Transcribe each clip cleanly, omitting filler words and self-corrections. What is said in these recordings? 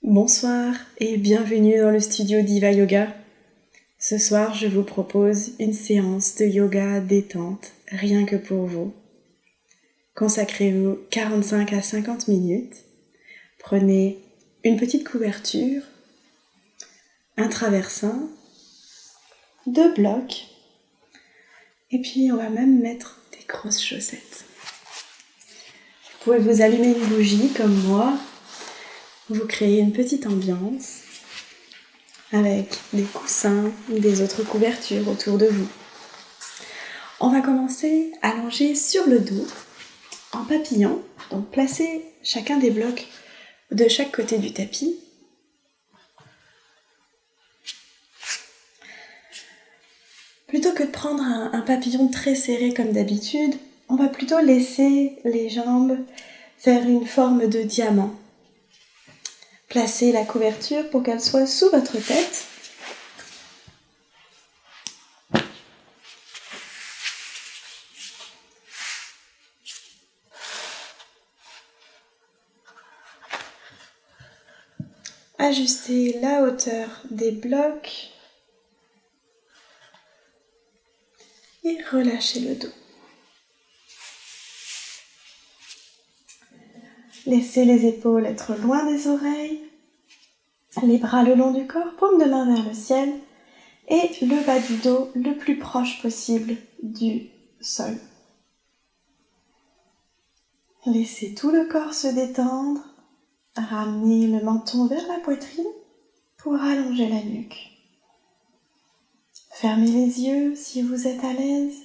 Bonsoir et bienvenue dans le studio Diva Yoga. Ce soir, je vous propose une séance de yoga détente, rien que pour vous. Consacrez-vous 45 à 50 minutes. Prenez une petite couverture, un traversin, 2 blocs, et puis on va même mettre des grosses chaussettes. Vous pouvez vous allumer une bougie comme moi. Vous créez une petite ambiance avec des coussins ou des autres couvertures autour de vous. On va commencer allongé sur le dos, en papillon. Donc placez chacun des blocs de chaque côté du tapis. Plutôt que de prendre un papillon très serré comme d'habitude, on va plutôt laisser les jambes faire une forme de diamant. Placez la couverture pour qu'elle soit sous votre tête. Ajustez la hauteur des blocs et relâchez le dos. Laissez les épaules être loin des oreilles, les bras le long du corps, paume de main vers le ciel et le bas du dos le plus proche possible du sol. Laissez tout le corps se détendre, ramenez le menton vers la poitrine pour allonger la nuque. Fermez les yeux si vous êtes à l'aise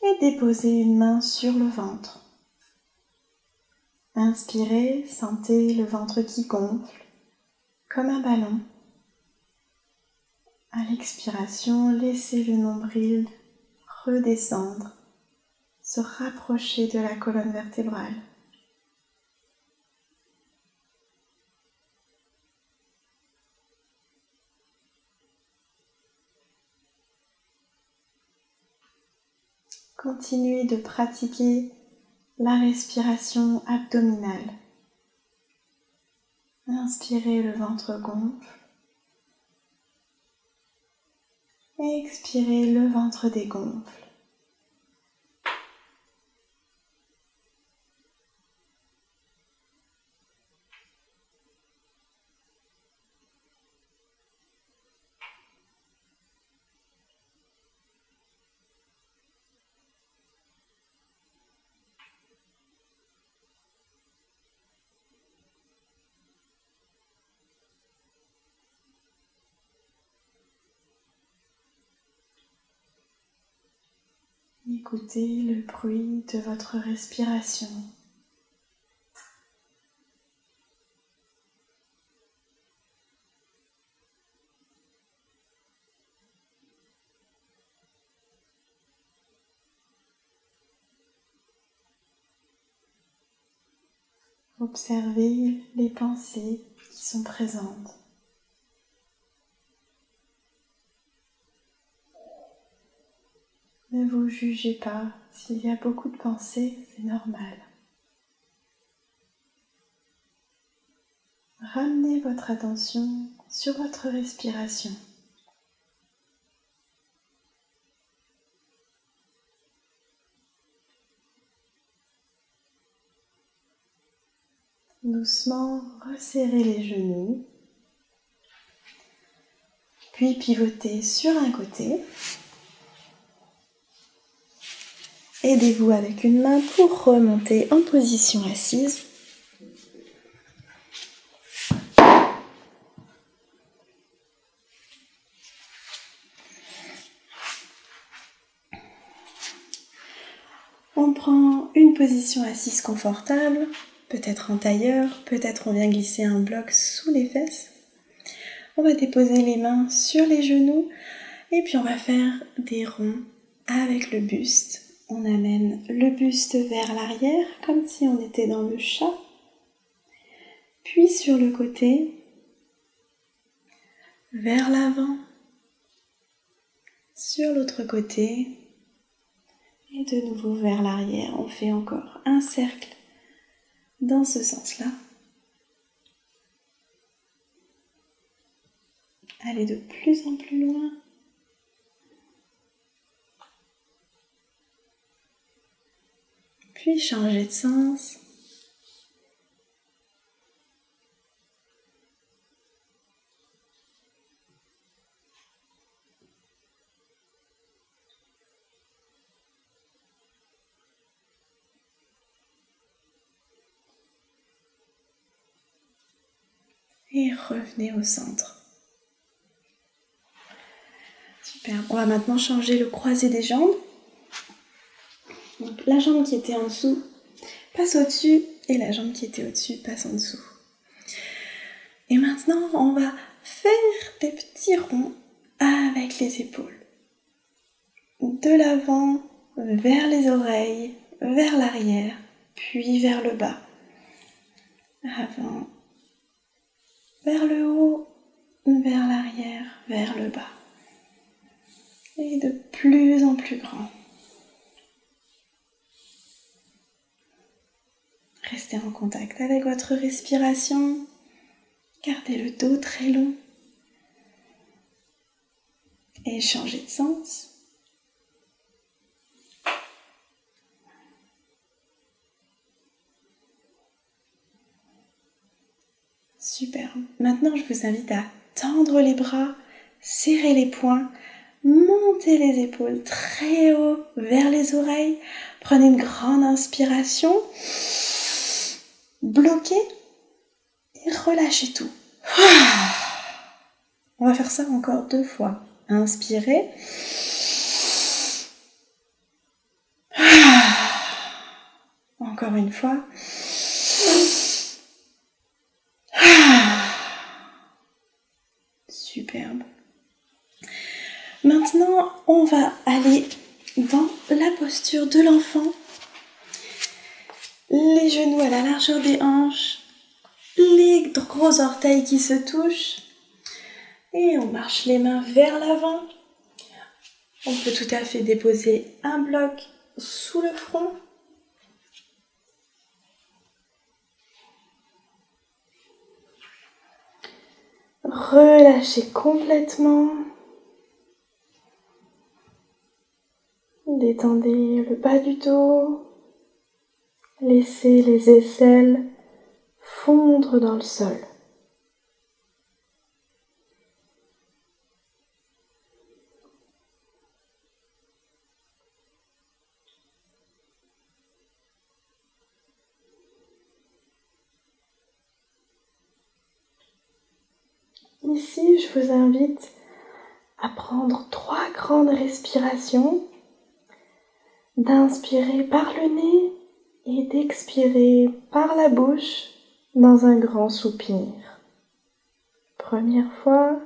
et déposez une main sur le ventre. Inspirez, sentez le ventre qui gonfle comme un ballon. À l'expiration, laissez le nombril redescendre, se rapprocher de la colonne vertébrale. Continuez de pratiquer la respiration abdominale. Inspirez, le ventre gonfle. Expirez, le ventre dégonfle. Écoutez le bruit de votre respiration. Observez les pensées qui sont présentes. Ne vous jugez pas, s'il y a beaucoup de pensées, c'est normal. Ramenez votre attention sur votre respiration. Doucement, resserrez les genoux, puis pivotez sur un côté. Aidez-vous avec une main pour remonter en position assise. On prend une position assise confortable, peut-être en tailleur, peut-être on vient glisser un bloc sous les fesses. On va déposer les mains sur les genoux et puis on va faire des ronds avec le buste. On amène le buste vers l'arrière comme si on était dans le chat. Puis sur le côté, vers l'avant, sur l'autre côté et de nouveau vers l'arrière. On fait encore un cercle dans ce sens-là. Allez de plus en plus loin. Puis changez de sens. Et revenez au centre. Super. On va maintenant changer le croisé des jambes. Donc, la jambe qui était en dessous passe au-dessus et la jambe qui était au-dessus passe en dessous. Et maintenant, on va faire des petits ronds avec les épaules. De l'avant vers les oreilles, vers l'arrière, puis vers le bas. Avant, vers le haut, vers l'arrière, vers le bas. Et de plus en plus grand. Restez en contact avec votre respiration. Gardez le dos très long. Et changez de sens. Super. Maintenant, je vous invite à tendre les bras, serrer les poings, monter les épaules très haut vers les oreilles. Prenez une grande inspiration. Bloquez et relâchez tout. On va faire ça encore 2 fois. Inspirez. Encore une fois. Superbe. Maintenant, on va aller dans la posture de l'enfant. Les genoux à la largeur des hanches, les gros orteils qui se touchent. Et on marche les mains vers l'avant. On peut tout à fait déposer un bloc sous le front. Relâchez complètement. Détendez le bas du dos. Laissez les aisselles fondre dans le sol. Ici, je vous invite à prendre 3 grandes respirations, d'inspirer par le nez et d'expirer par la bouche dans un grand soupir. Première fois.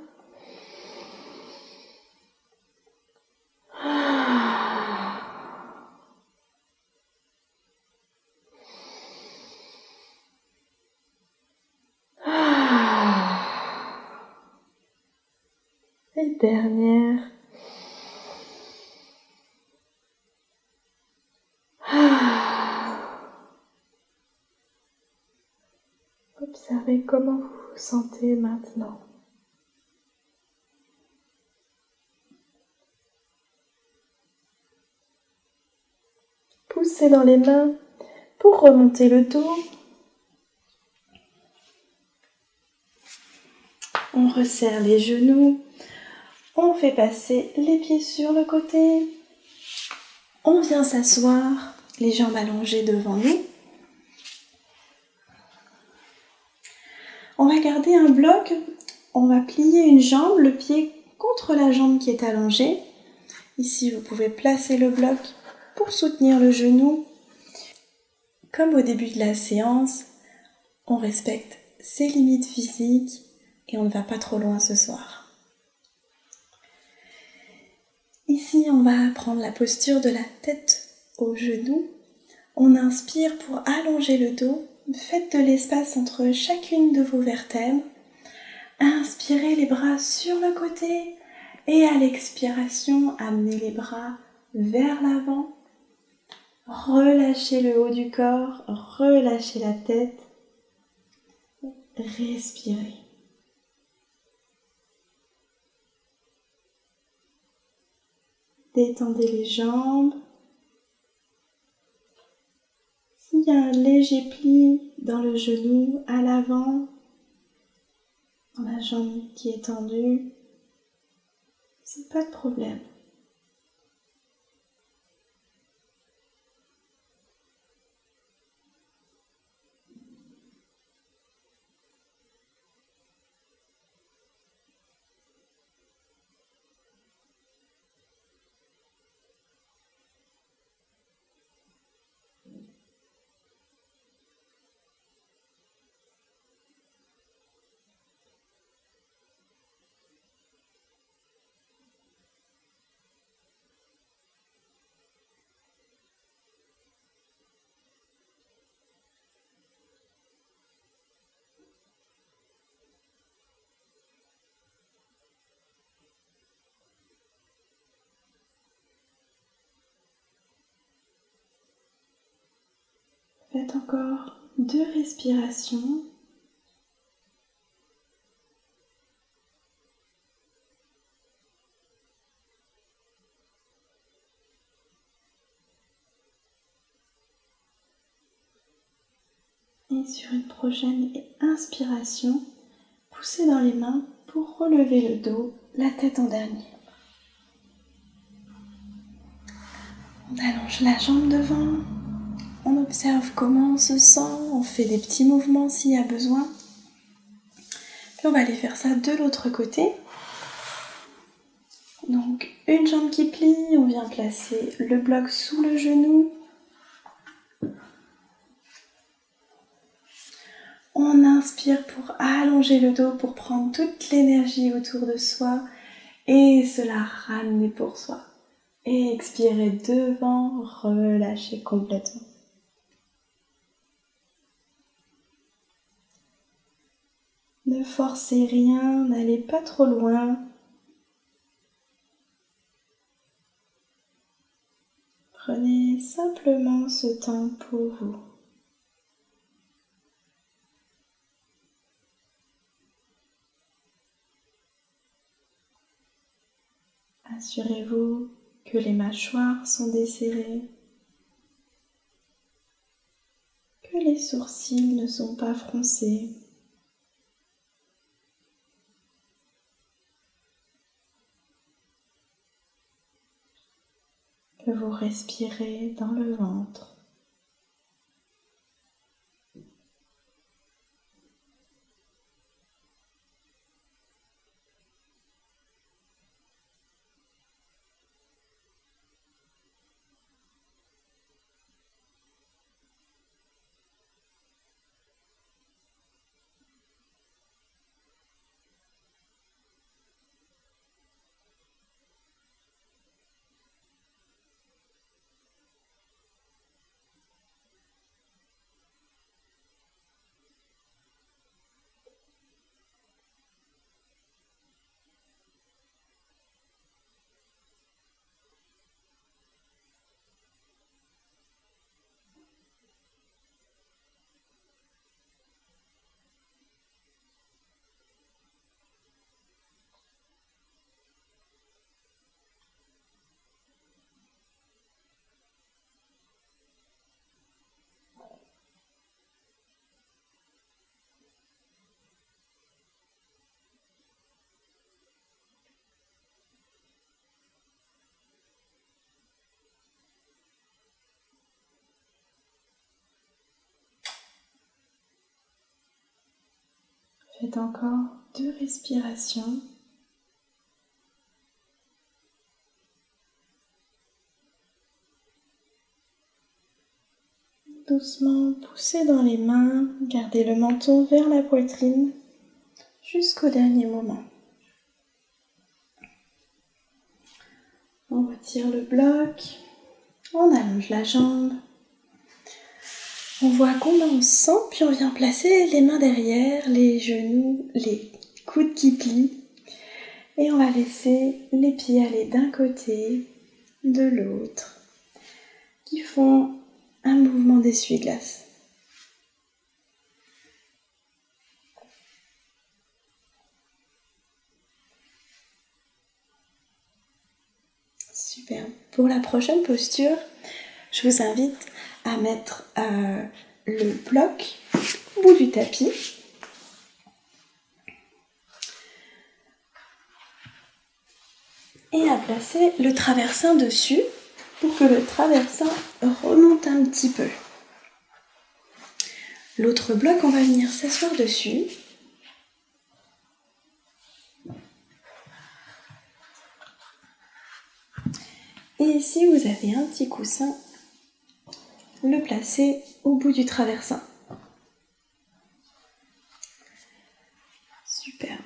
Et dernière. Observez comment vous vous sentez maintenant. Poussez dans les mains pour remonter le dos. On resserre les genoux. On fait passer les pieds sur le côté. On vient s'asseoir, les jambes allongées devant nous. On va garder un bloc. On va plier une jambe, le pied contre la jambe qui est allongée. Ici, vous pouvez placer le bloc pour soutenir le genou. Comme au début de la séance, on respecte ses limites physiques et on ne va pas trop loin ce soir. Ici, on va prendre la posture de la tête aux genoux. On inspire pour allonger le dos. Faites de l'espace entre chacune de vos vertèbres. Inspirez les bras sur le côté et à l'expiration, amenez les bras vers l'avant. Relâchez le haut du corps, relâchez la tête. . Respirez. Détendez les jambes. S'il y a un léger pli dans le genou à l'avant, dans la jambe qui est tendue, c'est pas de problème. Faites encore 2 respirations. Et sur une prochaine inspiration, poussez dans les mains pour relever le dos, la tête en dernier. On allonge la jambe devant, on observe comment on se sent, on fait des petits mouvements s'il y a besoin. Puis on va aller faire ça de l'autre côté. Donc une jambe qui plie, on vient placer le bloc sous le genou. On inspire pour allonger le dos, pour prendre toute l'énergie autour de soi et se la ramener pour soi. Et expirez devant, relâchez complètement. Ne forcez rien, n'allez pas trop loin. Prenez simplement ce temps pour vous. Assurez-vous que les mâchoires sont desserrées, que les sourcils ne sont pas froncés. Que vous respirez dans le ventre. Faites encore 2 respirations. Doucement, poussez dans les mains, gardez le menton vers la poitrine jusqu'au dernier moment. On retire le bloc, on allonge la jambe. On voit combien on se sent, puis on vient placer les mains derrière, les genoux, les coudes qui plient. Et on va laisser les pieds aller d'un côté, de l'autre, qui font un mouvement d'essuie-glace. Super. Pour la prochaine posture, je vous invite à mettre le bloc au bout du tapis. Et à placer le traversin dessus pour que le traversin remonte un petit peu. L'autre bloc, on va venir s'asseoir dessus. Et ici, vous avez un petit coussin, le placer au bout du traversin. Super.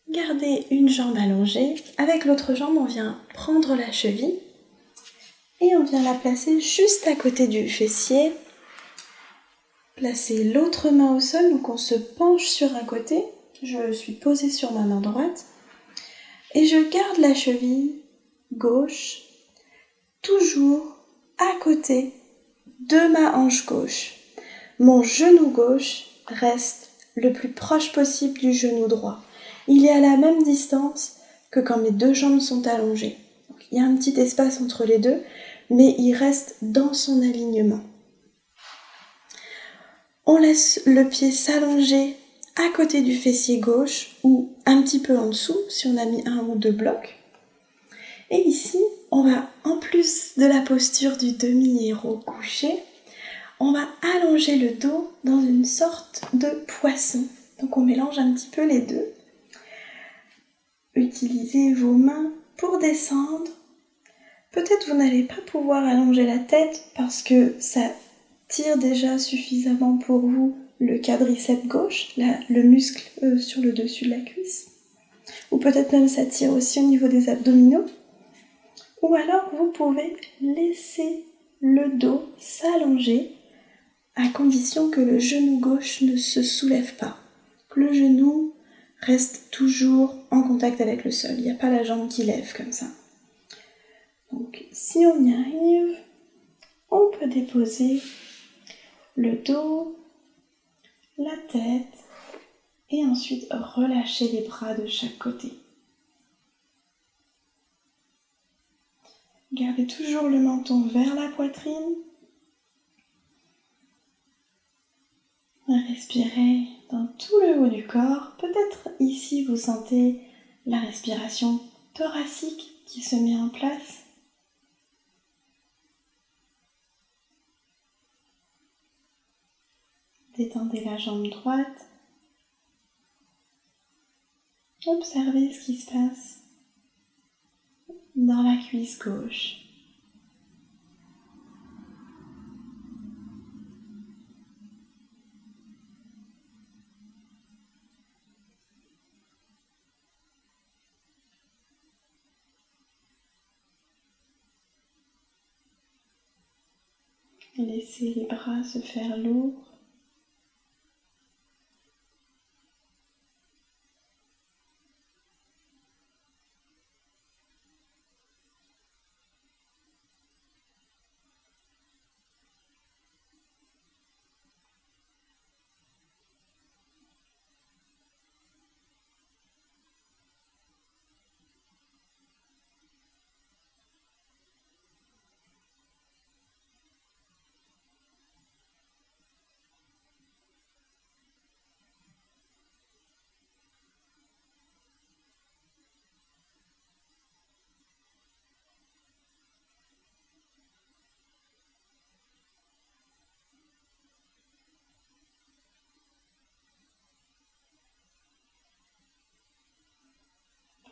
Gardez une jambe allongée. Avec l'autre jambe, on vient prendre la cheville et on vient la placer juste à côté du fessier. Placez l'autre main au sol, donc on se penche sur un côté. Je suis posée sur ma main droite et je garde la cheville gauche toujours à côté de ma hanche gauche. Mon genou gauche reste le plus proche possible du genou droit. Il est à la même distance que quand mes deux jambes sont allongées. Donc, il y a un petit espace entre les deux, mais il reste dans son alignement. On laisse le pied s'allonger à côté du fessier gauche ou un petit peu en dessous si on a mis un ou deux blocs. Et ici, on va, en plus de la posture du demi-héros couché, on va allonger le dos dans une sorte de poisson. Donc on mélange un petit peu les deux. Utilisez vos mains pour descendre. Peut-être vous n'allez pas pouvoir allonger la tête parce que ça tire déjà suffisamment pour vous le quadriceps gauche, le muscle sur le dessus de la cuisse. Ou peut-être même ça tire aussi au niveau des abdominaux. Ou alors vous pouvez laisser le dos s'allonger à condition que le genou gauche ne se soulève pas. Que le genou reste toujours en contact avec le sol. Il n'y a pas la jambe qui lève comme ça. Donc si on y arrive, on peut déposer le dos, la tête et ensuite relâcher les bras de chaque côté. Gardez toujours le menton vers la poitrine. Respirez dans tout le haut du corps. Peut-être ici vous sentez la respiration thoracique qui se met en place. Détendez la jambe droite. Observez ce qui se passe dans la cuisse gauche. Laissez les bras se faire lourds.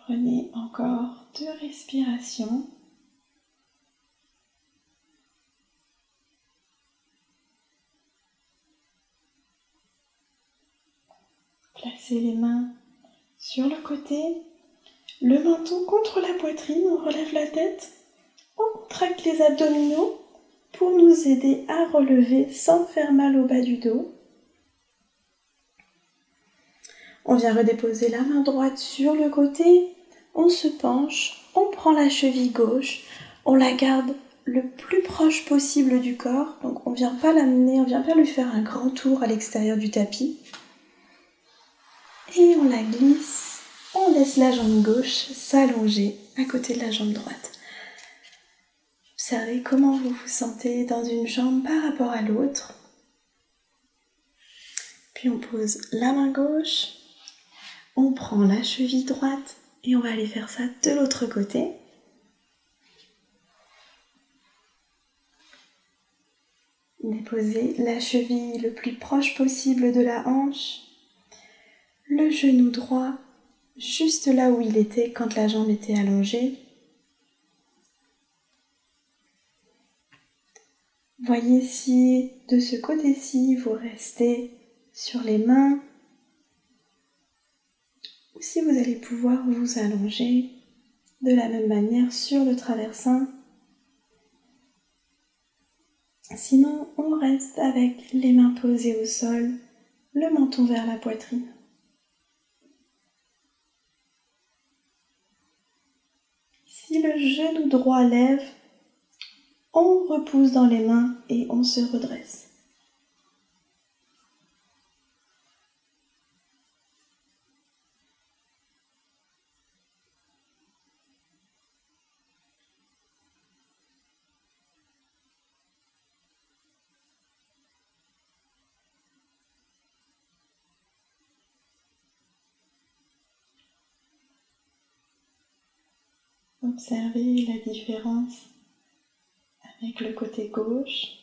Prenez encore 2 respirations. Placez les mains sur le côté, le menton contre la poitrine, on relève la tête, on contracte les abdominaux pour nous aider à relever sans faire mal au bas du dos. On vient redéposer la main droite sur le côté, on se penche, on prend la cheville gauche, on la garde le plus proche possible du corps, donc on ne vient pas l'amener, on ne vient pas lui faire un grand tour à l'extérieur du tapis. et on la glisse. On laisse la jambe gauche s'allonger à côté de la jambe droite. Observez comment vous vous sentez dans une jambe par rapport à l'autre. Puis on pose la main gauche, on prend la cheville droite et on va aller faire ça de l'autre côté. Déposez la cheville le plus proche possible de la hanche, le genou droit juste là où il était quand la jambe était allongée. Voyez si de ce côté-ci vous restez sur les mains ou si vous allez pouvoir vous allonger de la même manière sur le traversin. Sinon, on reste avec les mains posées au sol, le menton vers la poitrine. Si le genou droit lève, on repousse dans les mains et on se redresse. Observez la différence avec le côté gauche.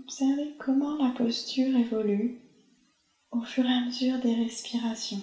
Observez comment la posture évolue au fur et à mesure des respirations.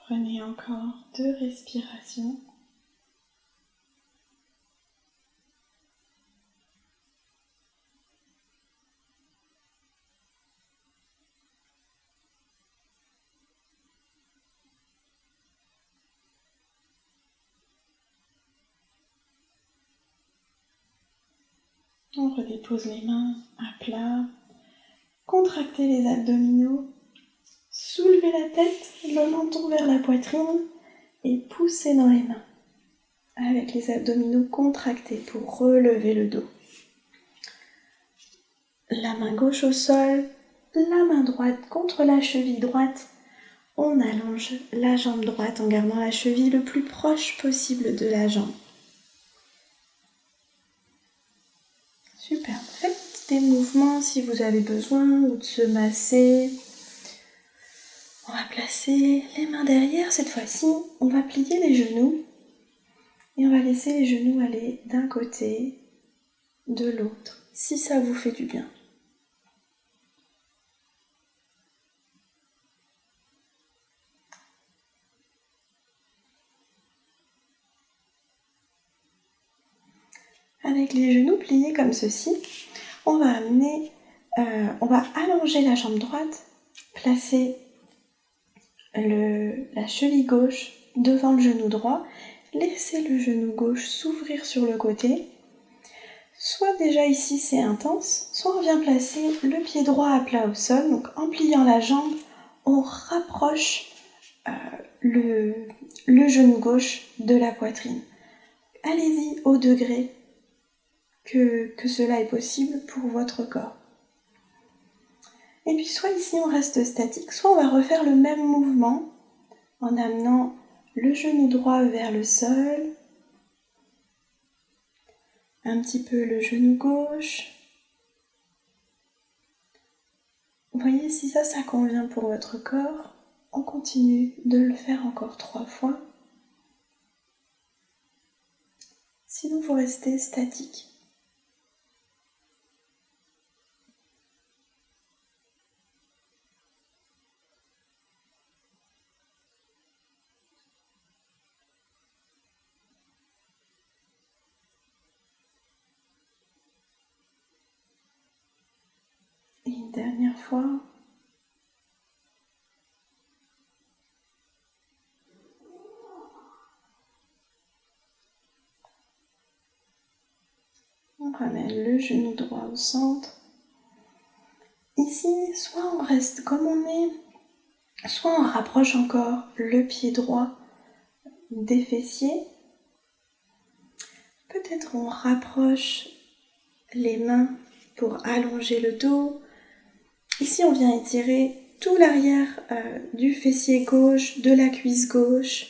Prenez encore 2 respirations. On redépose les mains à plat. Contractez les abdominaux. Soulevez la tête, le menton vers la poitrine et poussez dans les mains avec les abdominaux contractés pour relever le dos. La main gauche au sol, la main droite contre la cheville droite. On allonge la jambe droite en gardant la cheville le plus proche possible de la jambe. Super, faites des mouvements si vous avez besoin ou de se masser. On va placer les mains derrière cette fois-ci. On va plier les genoux et on va laisser les genoux aller d'un côté, de l'autre, si ça vous fait du bien. Avec les genoux pliés comme ceci, on va allonger la jambe droite, placer la cheville gauche devant le genou droit, laisser le genou gauche s'ouvrir sur le côté. Soit déjà ici c'est intense, soit on vient placer le pied droit à plat au sol, donc en pliant la jambe, on rapproche le genou gauche de la poitrine. Allez-y au degré que cela est possible pour votre corps. Et puis soit ici on reste statique, soit on va refaire le même mouvement en amenant le genou droit vers le sol, un petit peu le genou gauche. Voyez si ça convient pour votre corps. On continue de le faire encore 3 fois. Sinon, vous restez statique. Et une dernière fois. On ramène le genou droit au centre. Ici, soit on reste comme on est, soit on rapproche encore le pied droit des fessiers. Peut-être on rapproche les mains pour allonger le dos. Ici, on vient étirer tout l'arrière du fessier gauche, de la cuisse gauche,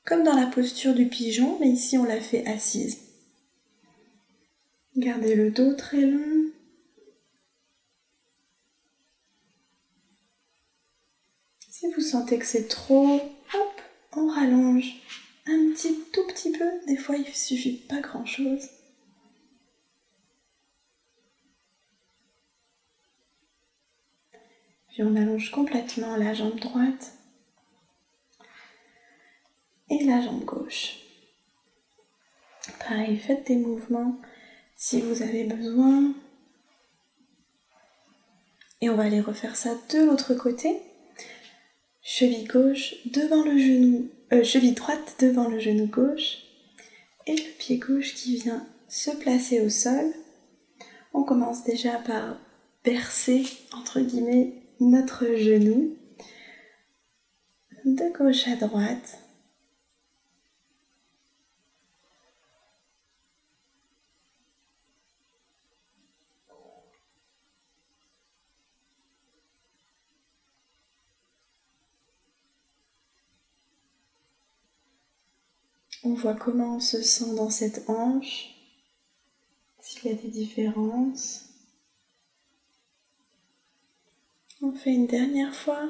comme dans la posture du pigeon, mais ici on l'a fait assise. Gardez le dos très long. Si vous sentez que c'est trop, hop, on rallonge un tout petit peu. Des fois, il suffit pas grand-chose. Puis on allonge complètement la jambe droite et la jambe gauche. Pareil, faites des mouvements si vous avez besoin. Et on va aller refaire ça de l'autre côté. Cheville gauche devant le genou, cheville droite devant le genou gauche et le pied gauche qui vient se placer au sol. On commence déjà par bercer, entre guillemets, notre genou de gauche à droite. On voit comment on se sent dans cette hanche, s'il y a des différences. On fait une dernière fois.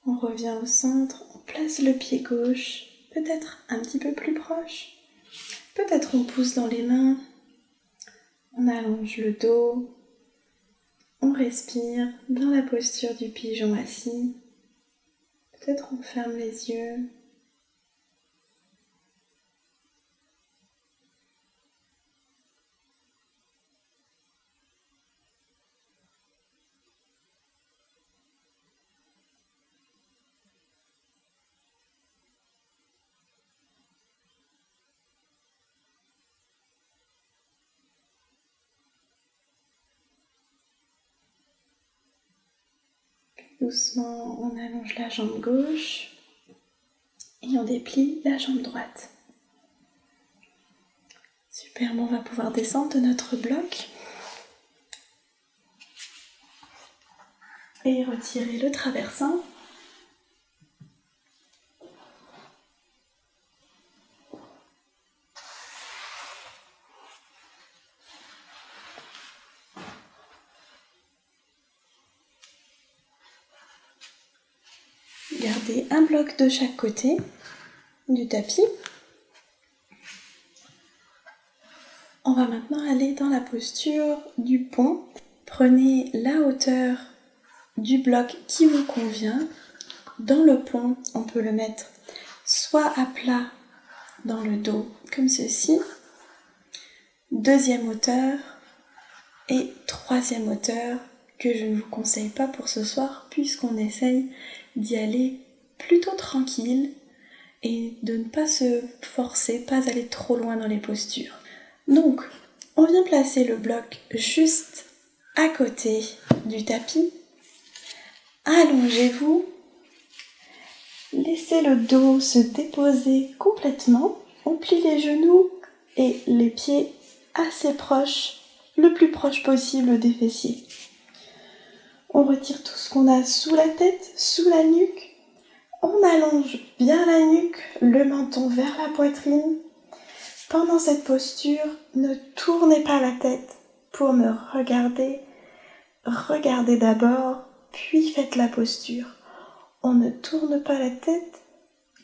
On revient au centre, on place le pied gauche, peut-être un petit peu plus proche. Peut-être on pousse dans les mains, on allonge le dos, on respire dans la posture du pigeon assis. Peut-être on ferme les yeux. Doucement, on allonge la jambe gauche et on déplie la jambe droite. Super, on va pouvoir descendre de notre bloc et retirer le traversin. Gardez un bloc de chaque côté du tapis. On va maintenant aller dans la posture du pont. Prenez la hauteur du bloc qui vous convient. Dans le pont, on peut le mettre soit à plat dans le dos, comme ceci. Deuxième hauteur et troisième hauteur que je ne vous conseille pas pour ce soir puisqu'on essaye d'y aller plutôt tranquille et de ne pas se forcer, pas aller trop loin dans les postures. Donc, on vient placer le bloc juste à côté du tapis. Allongez-vous. Laissez le dos se déposer complètement. On plie les genoux et les pieds assez proches, le plus proche possible des fessiers. On retire tout ce qu'on a sous la tête, sous la nuque. On allonge bien la nuque, le menton vers la poitrine. Pendant cette posture, ne tournez pas la tête. pour me regarder, regardez d'abord, puis faites la posture. On ne tourne pas la tête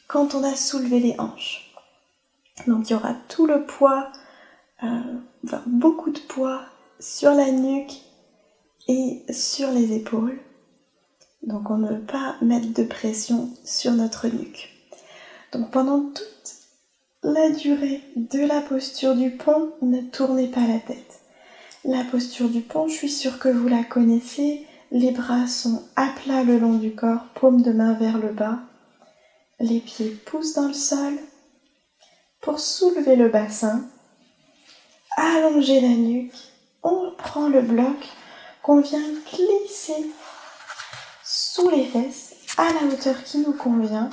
quand on a soulevé les hanches. Donc il y aura tout le poids, beaucoup de poids sur la nuque et sur les épaules. Donc on ne veut pas mettre de pression sur notre nuque. Donc pendant toute la durée de la posture du pont, ne tournez pas la tête. La posture du pont, je suis sûre que vous la connaissez. Les bras sont à plat le long du corps, paume de main vers le bas. Les pieds poussent dans le sol. Pour soulever le bassin, allonger la nuque, on prend le bloc qu'on vient glisser sous les fesses à la hauteur qui nous convient.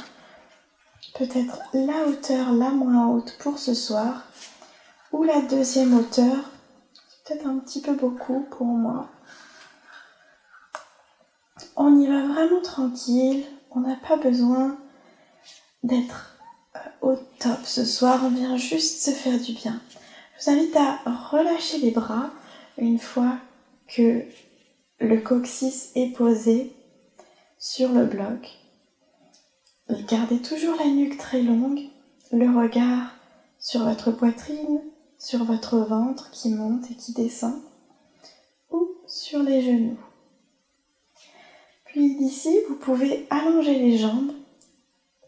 Peut-être la hauteur la moins haute pour ce soir, ou la deuxième hauteur, c'est peut-être un petit peu beaucoup pour moi. On y va vraiment tranquille, on n'a pas besoin d'être au top ce soir, on vient juste se faire du bien. Je vous invite à relâcher les bras une fois que le coccyx est posé sur le bloc. Gardez toujours la nuque très longue, le regard sur votre poitrine, sur votre ventre qui monte et qui descend, ou sur les genoux. Puis d'ici, vous pouvez allonger les jambes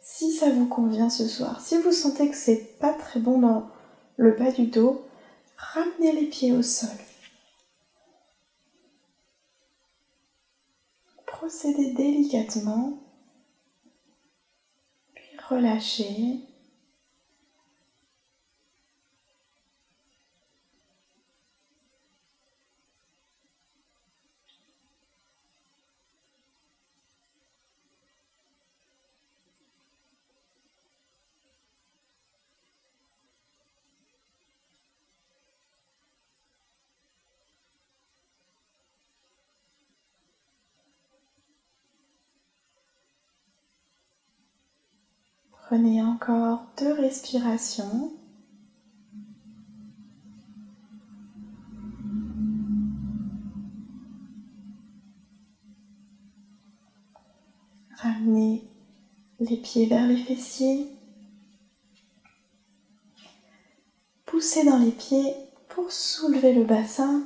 si ça vous convient ce soir. Si vous sentez que c'est pas très bon dans le bas du dos, ramenez les pieds au sol. Procédez délicatement, puis relâchez. Prenez encore 2 respirations. Ramenez les pieds vers les fessiers. Poussez dans les pieds pour soulever le bassin.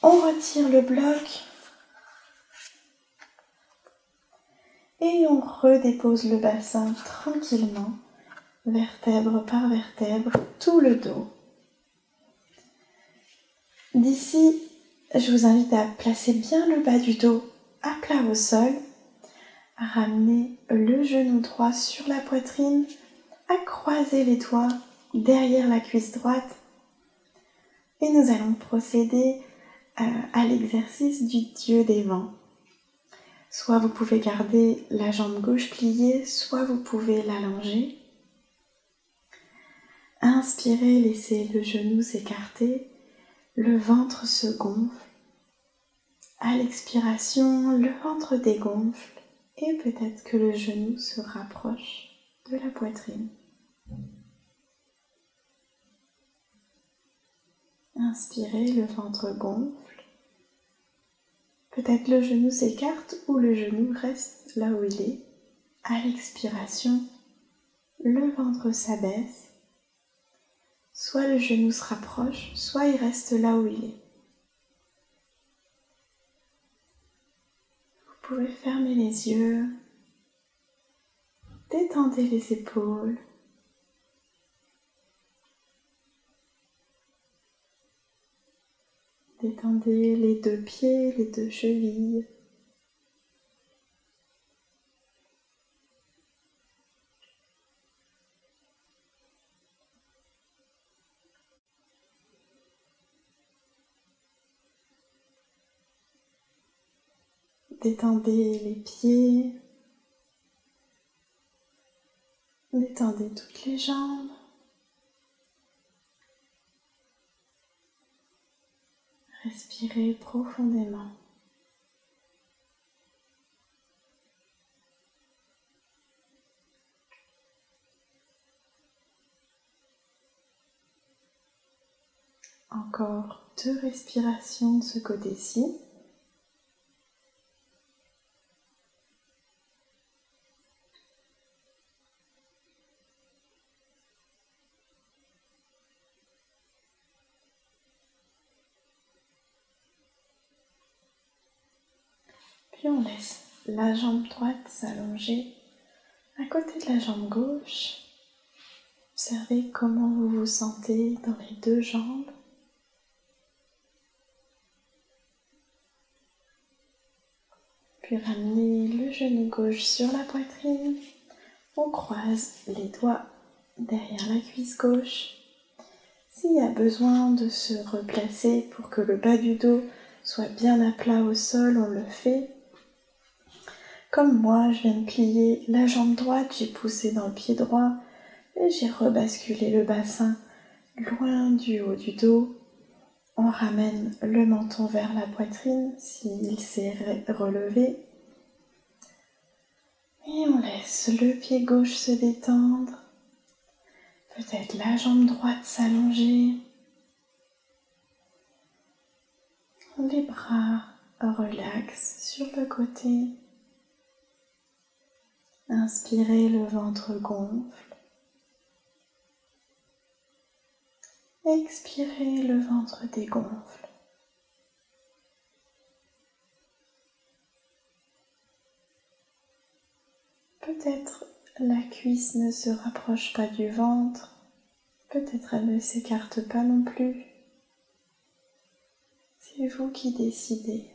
On retire le bloc. Et on redépose le bassin tranquillement, vertèbre par vertèbre, tout le dos. D'ici, je vous invite à placer bien le bas du dos à plat au sol, à ramener le genou droit sur la poitrine, à croiser les doigts derrière la cuisse droite. Et nous allons procéder à l'exercice du Dieu des vents. Soit vous pouvez garder la jambe gauche pliée, soit vous pouvez l'allonger. Inspirez, laissez le genou s'écarter, le ventre se gonfle. À l'expiration, le ventre dégonfle et peut-être que le genou se rapproche de la poitrine. Inspirez, le ventre gonfle. Peut-être le genou s'écarte ou le genou reste là où il est. À l'expiration, le ventre s'abaisse. Soit le genou se rapproche, soit il reste là où il est. Vous pouvez fermer les yeux, détendez les épaules. Détendez les 2 pieds, les 2 chevilles. Détendez les pieds. Détendez toutes les jambes. Respirez profondément. Encore 2 respirations de ce côté-ci. Puis on laisse la jambe droite s'allonger à côté de la jambe gauche. Observez comment vous vous sentez dans les 2 jambes. Puis ramenez le genou gauche sur la poitrine. On croise les doigts derrière la cuisse gauche. S'il y a besoin de se replacer pour que le bas du dos soit bien à plat au sol, on le fait. Comme moi, je viens de plier la jambe droite, j'ai poussé dans le pied droit et j'ai rebasculé le bassin loin du haut du dos. On ramène le menton vers la poitrine s'il s'est relevé. Et on laisse le pied gauche se détendre. Peut-être la jambe droite s'allonger. Les bras relaxent sur le côté. Inspirez, le ventre gonfle. Expirez, le ventre dégonfle. Peut-être la cuisse ne se rapproche pas du ventre. Peut-être elle ne s'écarte pas non plus. C'est vous qui décidez.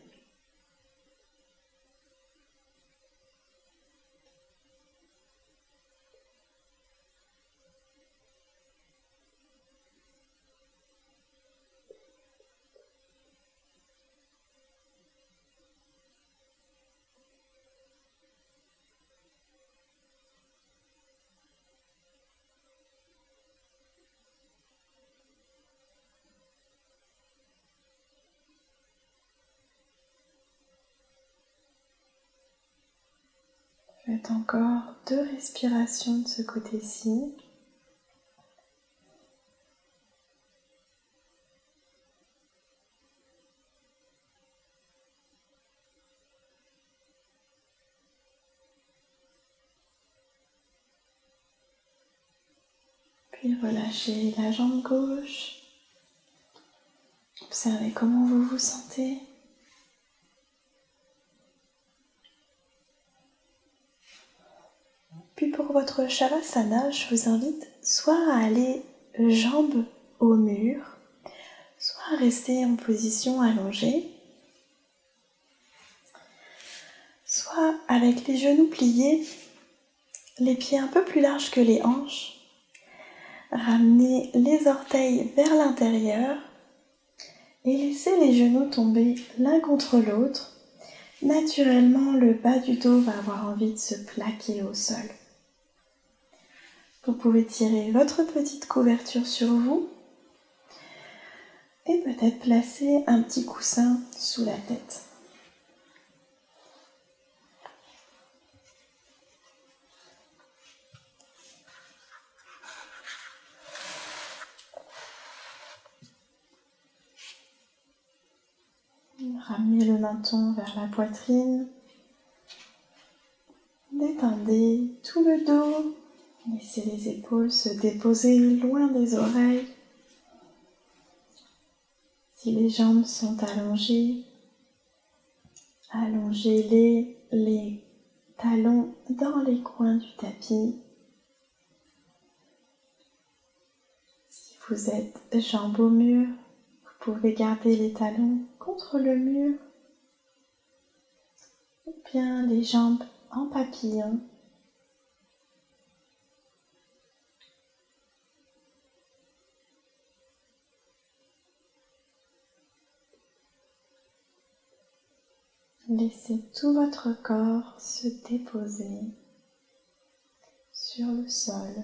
Faites encore 2 respirations de ce côté-ci. Puis relâchez la jambe gauche. Observez comment vous vous sentez. Puis pour votre Shavasana, je vous invite soit à aller jambes au mur, soit à rester en position allongée, soit avec les genoux pliés, les pieds un peu plus larges que les hanches. Ramenez les orteils vers l'intérieur et laissez les genoux tomber l'un contre l'autre. Naturellement, le bas du dos va avoir envie de se plaquer au sol. Vous pouvez tirer votre petite couverture sur vous et peut-être placer un petit coussin sous la tête. Ramenez le menton vers la poitrine. Détendez tout le dos. Laissez les épaules se déposer loin des oreilles. Si les jambes sont allongées, allongez-les, les talons dans les coins du tapis. Si vous êtes jambes au mur, vous pouvez garder les talons contre le mur, ou bien les jambes en papillon. Laissez tout votre corps se déposer sur le sol.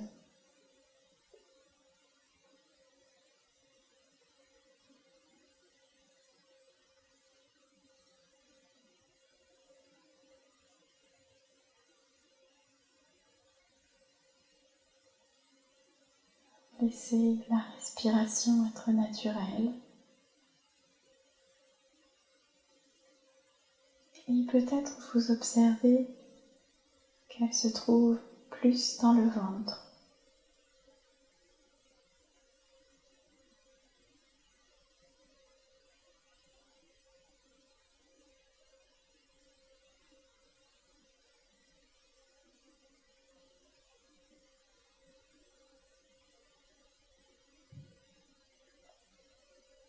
Laissez la respiration être naturelle. Et peut-être vous observez qu'elle se trouve plus dans le ventre.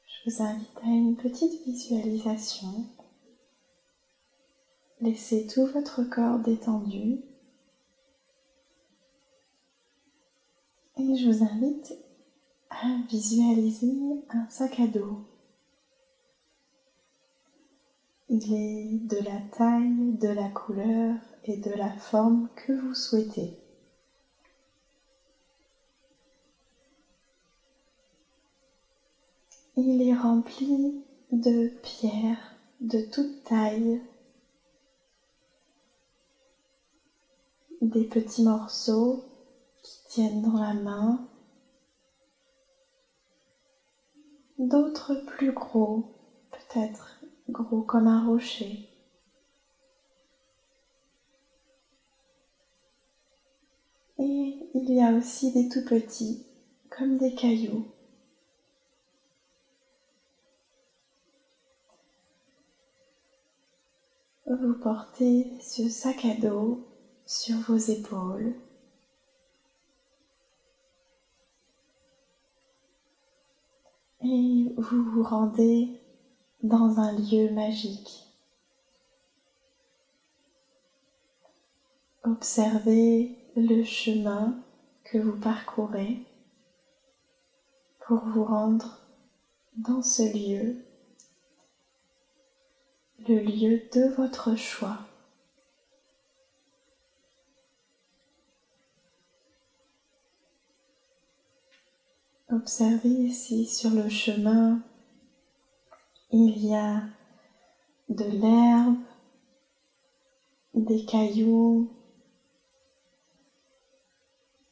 Je vous invite à une petite visualisation. Laissez tout votre corps détendu. Et je vous invite à visualiser un sac à dos. Il est de la taille, de la couleur et de la forme que vous souhaitez. Il est rempli de pierres de toute taille, des petits morceaux qui tiennent dans la main, d'autres plus gros, peut-être gros comme un rocher. Et il y a aussi des tout petits, comme des cailloux. Vous portez ce sac à dos sur vos épaules. Et vous vous rendez dans un lieu magique. Observez le chemin que vous parcourez pour vous rendre dans ce lieu, le lieu de votre choix. Observez si sur le chemin il y a de l'herbe, des cailloux,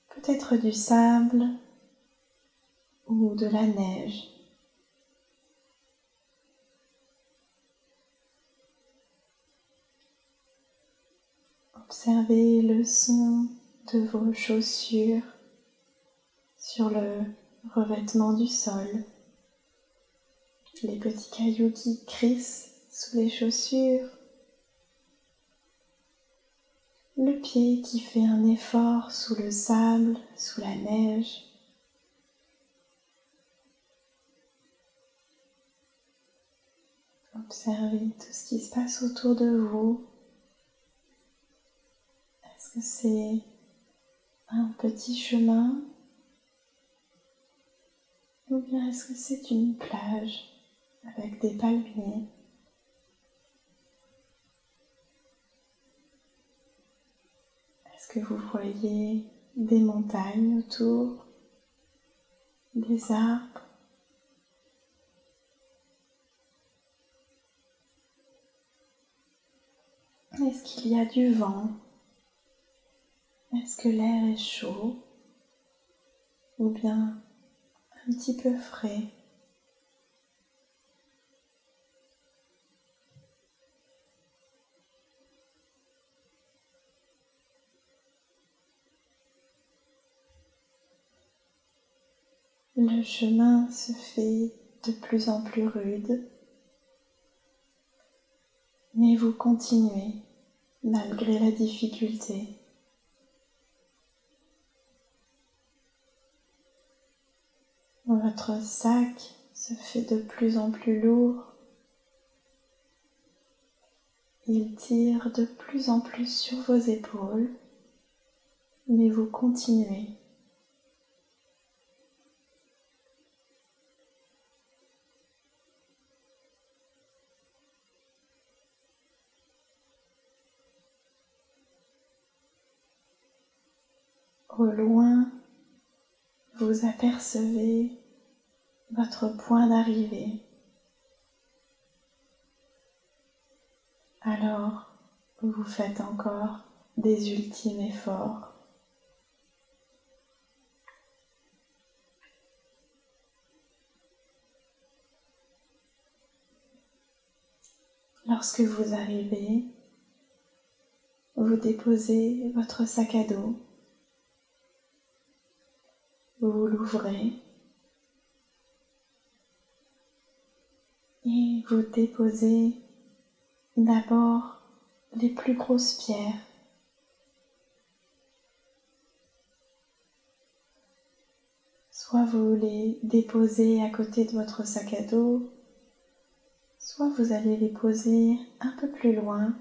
peut-être du sable ou de la neige. Observez le son de vos chaussures sur le revêtement du sol, les petits cailloux qui crissent sous les chaussures, le pied qui fait un effort sous le sable, sous la neige. Observez tout ce qui se passe autour de vous. Est-ce que c'est un petit chemin ou bien est-ce que c'est une plage avec des palmiers? Est-ce que vous voyez des montagnes autour, des arbres? Est-ce qu'il y a du vent? Est-ce que l'air est chaud ou bien un petit peu frais? Le chemin se fait de plus en plus rude, mais vous continuez malgré la difficulté. Votre sac se fait de plus en plus lourd. Il tire de plus en plus sur vos épaules, mais vous continuez. Au loin, vous apercevez votre point d'arrivée. Alors, vous faites encore des ultimes efforts. Lorsque vous arrivez, vous déposez votre sac à dos, vous l'ouvrez et vous déposez d'abord les plus grosses pierres. Soit vous les déposez à côté de votre sac à dos, soit vous allez les poser un peu plus loin,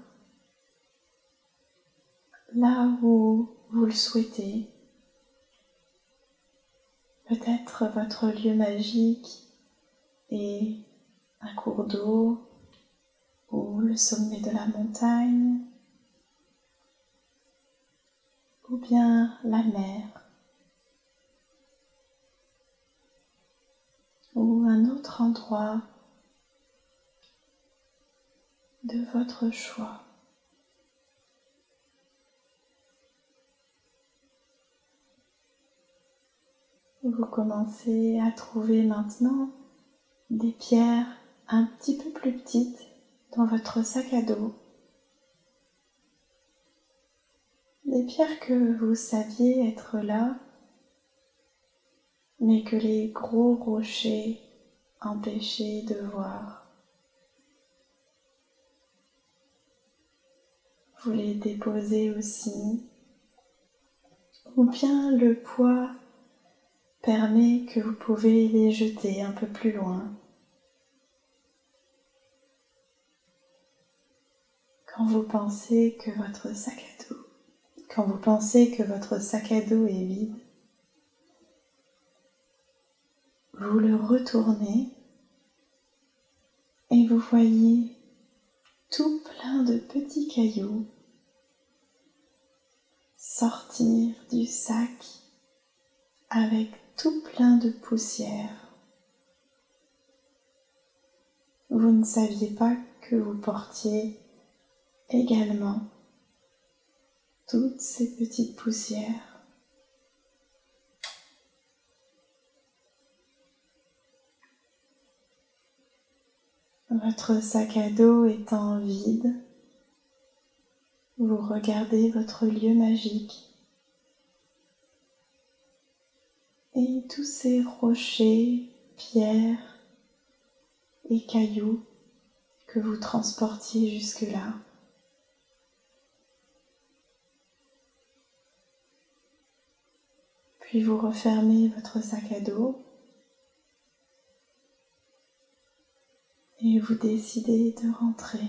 là où vous le souhaitez. Peut-être votre lieu magique est un cours d'eau ou le sommet de la montagne ou bien la mer ou un autre endroit de votre choix. Vous commencez à trouver maintenant des pierres un petit peu plus petites dans votre sac à dos. Des pierres que vous saviez être là, mais que les gros rochers empêchaient de voir. Vous les déposez aussi, ou bien le poids permet que vous pouvez les jeter un peu plus loin. Quand vous pensez que votre sac à dos est vide, vous le retournez et vous voyez tout plein de petits cailloux sortir du sac avec tout plein de poussière. Vous ne saviez pas que vous portiez également toutes ces petites poussières. Votre sac à dos étant vide, vous regardez votre lieu magique et tous ces rochers, pierres et cailloux que vous transportiez jusque-là. Puis vous refermez votre sac à dos et vous décidez de rentrer.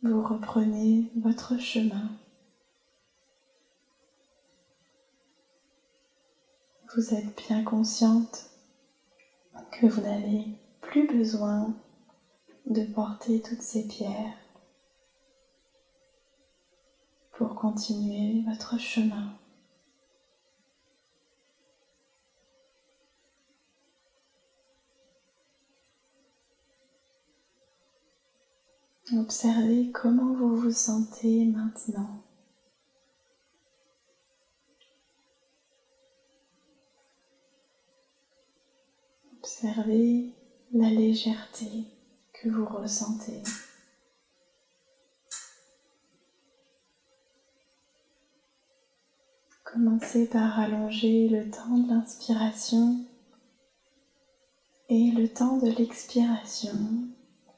Vous reprenez votre chemin. Vous êtes bien consciente que vous n'avez plus besoin de porter toutes ces pierres pour continuer votre chemin. Observez comment vous vous sentez maintenant. Observez la légèreté que vous ressentez. Commencez par allonger le temps de l'inspiration et le temps de l'expiration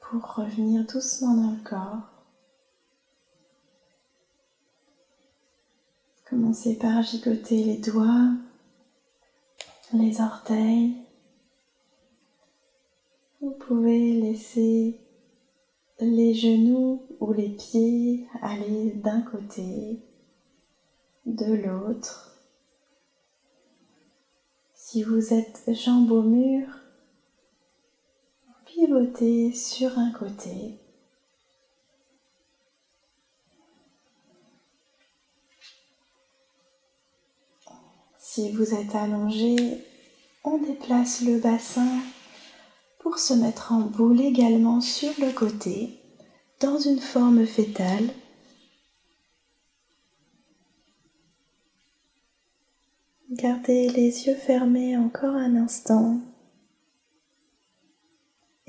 pour revenir doucement dans le corps. Commencez par gigoter les doigts, les orteils. Vous pouvez laisser les genoux ou les pieds aller d'un côté, de l'autre. Si vous êtes jambes au mur, pivotez sur un côté. Si vous êtes allongé, on déplace le bassin pour se mettre en boule également sur le côté, dans une forme fétale. Gardez les yeux fermés encore un instant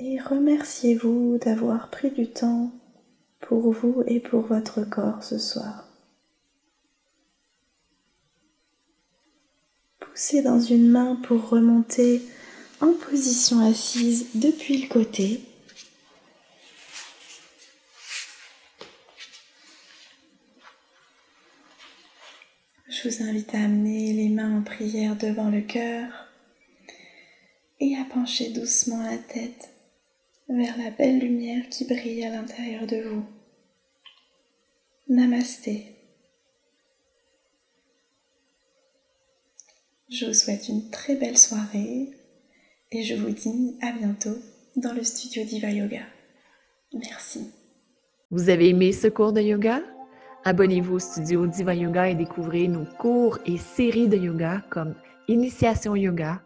Et remerciez-vous d'avoir pris du temps pour vous et pour votre corps ce soir. Poussez dans une main pour remonter en position assise depuis le côté. Je vous invite à amener les mains en prière devant le cœur et à pencher doucement la tête vers la belle lumière qui brille à l'intérieur de vous. Namasté. Je vous souhaite une très belle soirée et je vous dis à bientôt dans le studio Diva Yoga. Merci. Vous avez aimé ce cours de yoga? Abonnez-vous au studio Diva Yoga et découvrez nos cours et séries de yoga comme Initiation Yoga,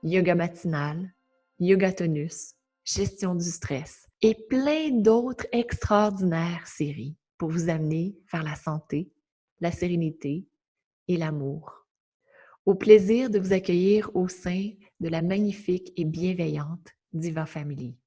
Yoga matinal, Yoga tonus, Gestion du stress et plein d'autres extraordinaires séries pour vous amener vers la santé, la sérénité et l'amour. Au plaisir de vous accueillir au sein de la magnifique et bienveillante Diva Family.